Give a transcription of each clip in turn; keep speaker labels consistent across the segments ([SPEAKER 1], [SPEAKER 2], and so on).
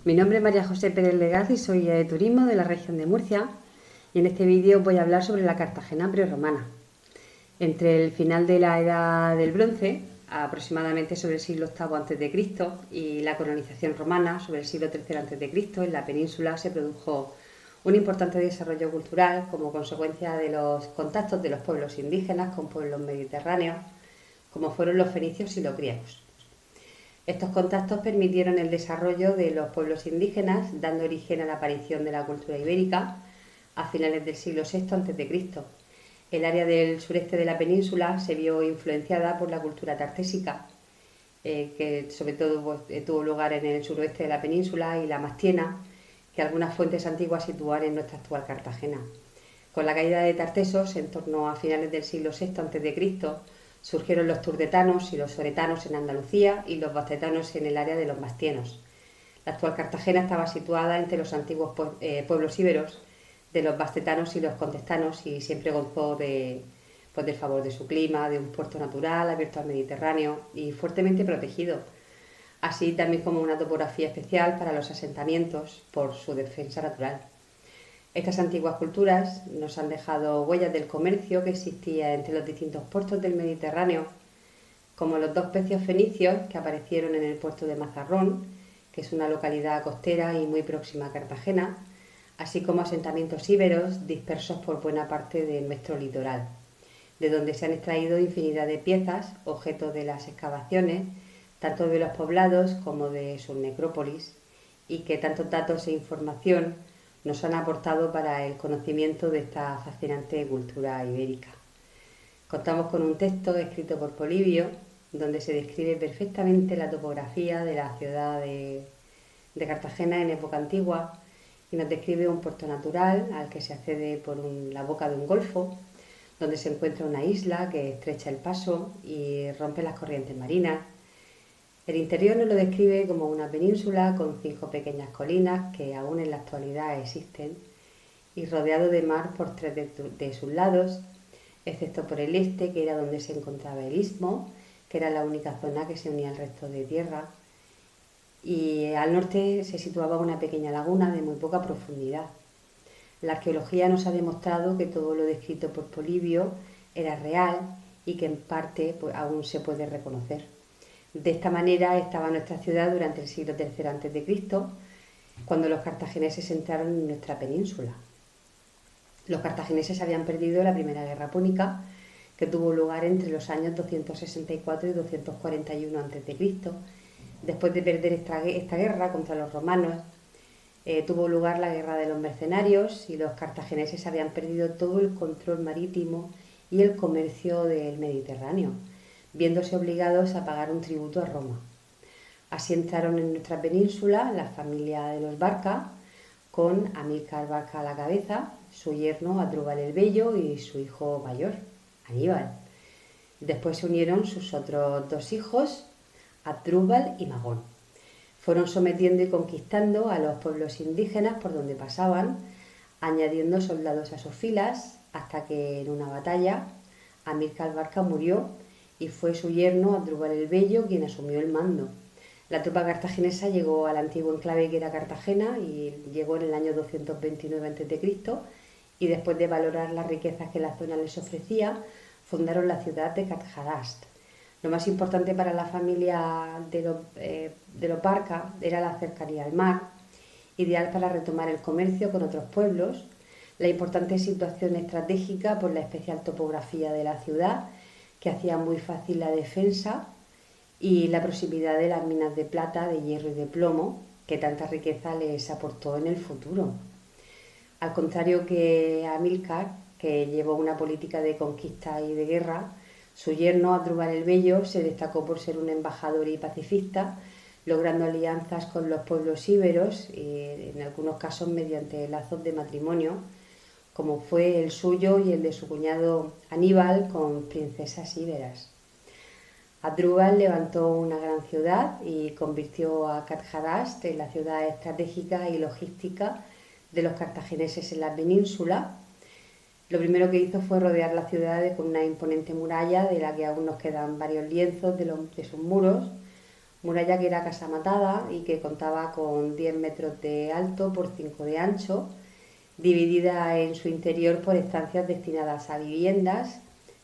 [SPEAKER 1] Mi nombre es María José Pérez Legaz y soy guía de turismo de la región de Murcia, y en este vídeo voy a hablar sobre la Cartagena prerromana. Entre el final de la Edad del Bronce, aproximadamente sobre el siglo VIII a.C., y la colonización romana sobre el siglo III a.C., en la península se produjo un importante desarrollo cultural como consecuencia de los contactos de los pueblos indígenas con pueblos mediterráneos, como fueron los fenicios y los griegos. Estos contactos permitieron el desarrollo de los pueblos indígenas, dando origen a la aparición de la cultura ibérica a finales del siglo VI a.C. El área del sureste de la península se vio influenciada por la cultura tartésica, que sobre todo tuvo lugar en el suroeste de la península, y la mastiena, que algunas fuentes antiguas sitúan en nuestra actual Cartagena. Con la caída de Tartesos, en torno a finales del siglo VI a.C., surgieron los turdetanos y los oretanos en Andalucía y los bastetanos en el área de los mastienos. La actual Cartagena estaba situada entre los antiguos pueblos íberos de los bastetanos y los contestanos, y siempre gozó del favor de su clima, de un puerto natural abierto al Mediterráneo y fuertemente protegido, así también como una topografía especial para los asentamientos por su defensa natural. Estas antiguas culturas nos han dejado huellas del comercio que existía entre los distintos puertos del Mediterráneo, como los dos pecios fenicios que aparecieron en el puerto de Mazarrón, que es una localidad costera y muy próxima a Cartagena, así como asentamientos íberos dispersos por buena parte de nuestro litoral, de donde se han extraído infinidad de piezas, objeto de las excavaciones, tanto de los poblados como de sus necrópolis, y que tantos datos e información nos han aportado para el conocimiento de esta fascinante cultura ibérica. Contamos con un texto escrito por Polibio, donde se describe perfectamente la topografía de la ciudad de Cartagena en época antigua, y nos describe un puerto natural al que se accede por la boca de un golfo, donde se encuentra una isla que estrecha el paso y rompe las corrientes marinas. El interior nos lo describe como una península con 5 pequeñas colinas que aún en la actualidad existen, y rodeado de mar por 3 de sus lados, excepto por el este, que era donde se encontraba el istmo, que era la única zona que se unía al resto de tierra, y al norte se situaba una pequeña laguna de muy poca profundidad. La arqueología nos ha demostrado que todo lo descrito por Polibio era real y que en parte aún se puede reconocer. De esta manera estaba nuestra ciudad durante el siglo III a.C., cuando los cartagineses entraron en nuestra península. Los cartagineses habían perdido la Primera Guerra Púnica, que tuvo lugar entre los años 264 y 241 a.C. Después de perder esta guerra contra los romanos, tuvo lugar la Guerra de los Mercenarios, y los cartagineses habían perdido todo el control marítimo y el comercio del Mediterráneo, viéndose obligados a pagar un tributo a Roma. Así entraron en nuestra península la familia de los Barca, con Amílcar Barca a la cabeza, su yerno Adrúbal el Bello y su hijo mayor, Aníbal. Después se unieron sus otros 2 hijos, Adrúbal y Magón. Fueron sometiendo y conquistando a los pueblos indígenas por donde pasaban, añadiendo soldados a sus filas, hasta que en una batalla Amílcar Barca murió y fue su yerno Adrúbal el Bello quien asumió el mando. La tropa cartaginesa llegó al antiguo enclave que era Cartagena, y llegó en el año 229 a.C., y después de valorar las riquezas que la zona les ofrecía, fundaron la ciudad de Cadjadast. Lo más importante para la familia de los Barca era la cercanía al mar, ideal para retomar el comercio con otros pueblos, la importante situación estratégica por la especial topografía de la ciudad, que hacía muy fácil la defensa, y la proximidad de las minas de plata, de hierro y de plomo, que tanta riqueza les aportó en el futuro. Al contrario que Amílcar, que llevó una política de conquista y de guerra, su yerno Adrúbal el Bello se destacó por ser un embajador y pacifista, logrando alianzas con los pueblos íberos, en algunos casos mediante lazos de matrimonio, como fue el suyo y el de su cuñado Aníbal con princesas íberas. Adrúbal levantó una gran ciudad y convirtió a Cadjadast en la ciudad estratégica y logística de los cartagineses en la península. Lo primero que hizo fue rodear la ciudad con una imponente muralla, de la que aún nos quedan varios lienzos de sus muros, Muralla que era casamatada y que contaba con 10 metros de alto por 5 de ancho, dividida en su interior por estancias destinadas a viviendas,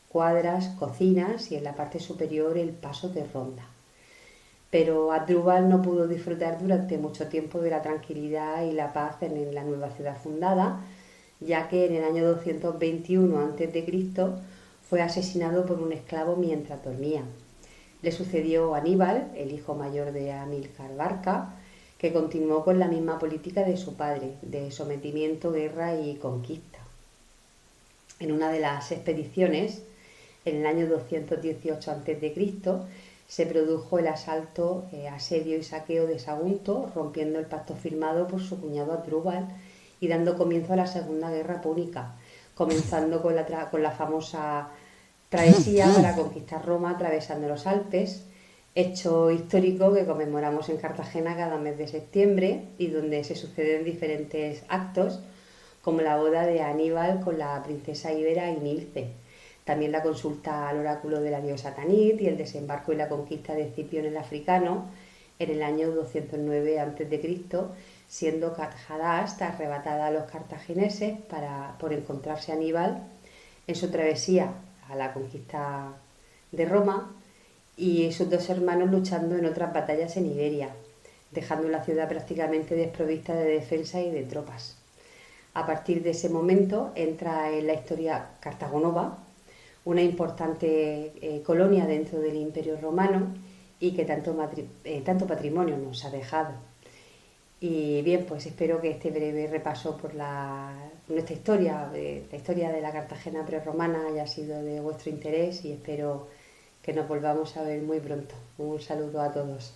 [SPEAKER 1] cuadras, cocinas y en la parte superior el paso de ronda. Pero Asdrúbal no pudo disfrutar durante mucho tiempo de la tranquilidad y la paz en la nueva ciudad fundada, ya que en el año 221 a.C. fue asesinado por un esclavo mientras dormía. Le sucedió Aníbal, el hijo mayor de Amílcar Barca, que continuó con la misma política de su padre, de sometimiento, guerra y conquista. En una de las expediciones, en el año 218 a.C., se produjo el asalto, asedio y saqueo de Sagunto, rompiendo el pacto firmado por su cuñado Asdrúbal y dando comienzo a la Segunda Guerra Púnica, comenzando con la famosa travesía para conquistar Roma atravesando los Alpes, hecho histórico que conmemoramos en Cartagena cada mes de septiembre y donde se suceden diferentes actos, como la boda de Aníbal con la princesa íbera Inilce, también la consulta al oráculo de la diosa Tanit y el desembarco y la conquista de Escipión el Africano en el año 209 a.C., siendo Cadjadast arrebatada a los cartagineses por encontrarse Aníbal en su travesía a la conquista de Roma y sus dos hermanos luchando en otras batallas en Iberia, dejando la ciudad prácticamente desprovista de defensa y de tropas. A partir de ese momento entra en la historia Cartago Nova, una importante colonia dentro del Imperio Romano y que tanto patrimonio nos ha dejado. Y bien, pues espero que este breve repaso por nuestra historia, la historia de la Cartagena prerromana, haya sido de vuestro interés y espero que nos volvamos a ver muy pronto. Un saludo a todos.